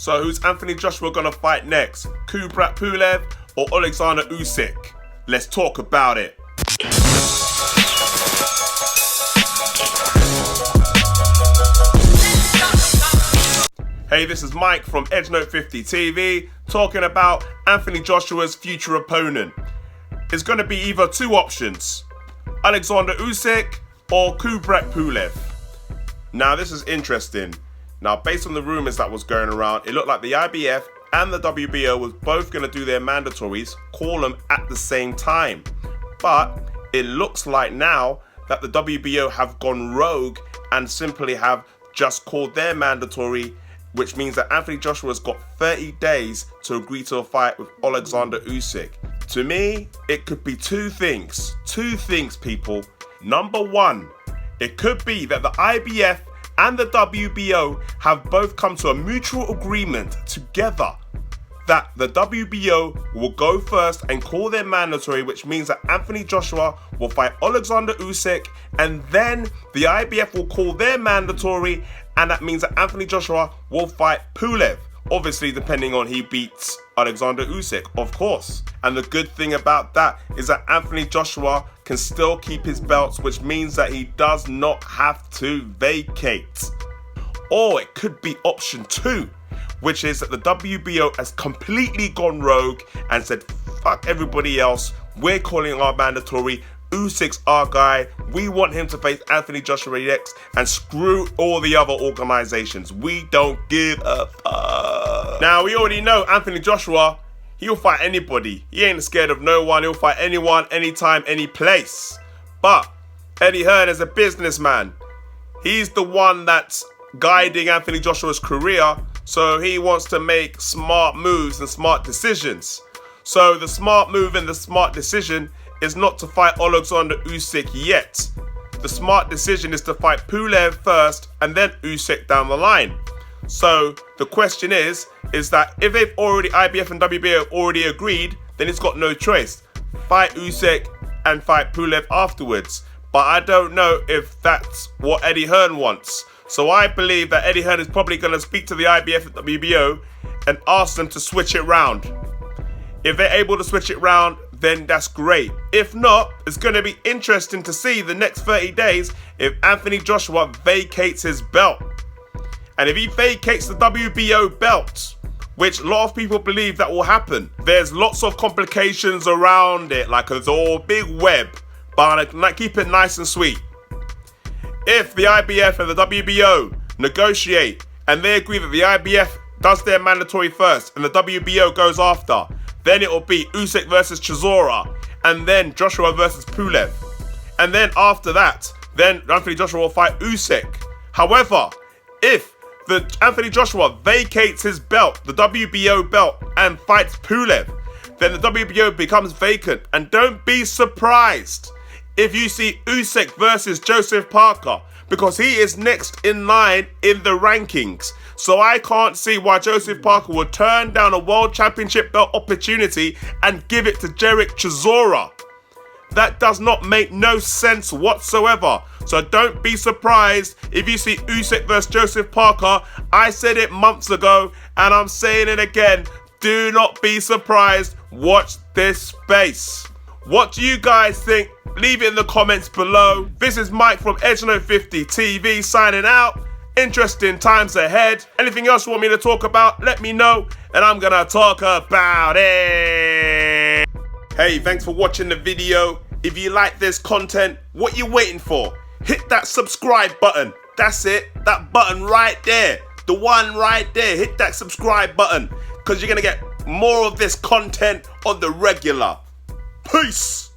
So who's Anthony Joshua gonna fight next? Kubrat Pulev or Alexander Usyk? Let's talk about it. Hey, this is Mike from EdgeNote50 TV talking about Anthony Joshua's future opponent. It's going to be either two options, Alexander Usyk or Kubrat Pulev. Now this is interesting. Now based on the rumours that was going around, it looked like the IBF and the WBO was both going to do their mandatories, call them at the same time. But it looks like now that the WBO have gone rogue and simply have just called their mandatory, which means that Anthony Joshua's got 30 days to agree to a fight with Alexander Usyk. To me, it could be two things. Two things, people. Number one, it could be that the IBF and the WBO have both come to a mutual agreement together that the WBO will go first and call their mandatory, which means that Anthony Joshua will fight Alexander Usyk, and then the IBF will call their mandatory, and that means that Anthony Joshua will fight Pulev. Obviously, depending on he beats Alexander Usyk, of course. And the good thing about that is that Anthony Joshua can still keep his belts, which means that he does not have to vacate. Or it could be option two, which is that the WBO has completely gone rogue and said, fuck everybody else, we're calling our mandatory, Usyk's our guy, we want him to face Anthony Joshua next, and screw all the other organizations. We don't give a fuck. Now, we already know Anthony Joshua, he'll fight anybody. He ain't scared of no one, he'll fight anyone, anytime, any place. But Eddie Hearn is a businessman. He's the one that's guiding Anthony Joshua's career, so he wants to make smart moves and smart decisions. So the smart move and the smart decision is not to fight Alexander Usyk yet. The smart decision is to fight Pulev first and then Usyk down the line. So the question is that if they've already, IBF and WBO have already agreed, then it's got no choice. Fight Usyk and fight Pulev afterwards. But I don't know if that's what Eddie Hearn wants. So I believe that Eddie Hearn is probably going to speak to the IBF and WBO and ask them to switch it round. If they're able to switch it round, then that's great. If not, it's going to be interesting to see the next 30 days if Anthony Joshua vacates his belt. And if he vacates the WBO belt, which a lot of people believe that will happen, there's lots of complications around it, like it's all big web, but I keep it nice and sweet. If the IBF and the WBO negotiate and they agree that the IBF does their mandatory first and the WBO goes after, then it will be Usyk versus Chisora, and then Joshua versus Pulev. And then after that, then Anthony Joshua will fight Usyk. However, if Anthony Joshua vacates his belt, the WBO belt, and fights Pulev, then the WBO becomes vacant. And don't be surprised if you see Usyk versus Joseph Parker, because he is next in line in the rankings. So I can't see why Joseph Parker would turn down a World Championship belt opportunity and give it to Derek Chisora. That does not make no sense whatsoever. So don't be surprised if you see Usyk versus Joseph Parker. I said it months ago and I'm saying it again. Do not be surprised. Watch this space. What do you guys think? Leave it in the comments below. This is Mike from EdgeNote50 TV signing out. Interesting times ahead. Anything else you want me to talk about, let me know and I'm gonna talk about it. Hey, thanks for watching the video. If you like this content, what you waiting for? Hit that subscribe button. That's it, that button right there. The one right there. Hit that subscribe button because you're gonna get more of this content on the regular. Peace.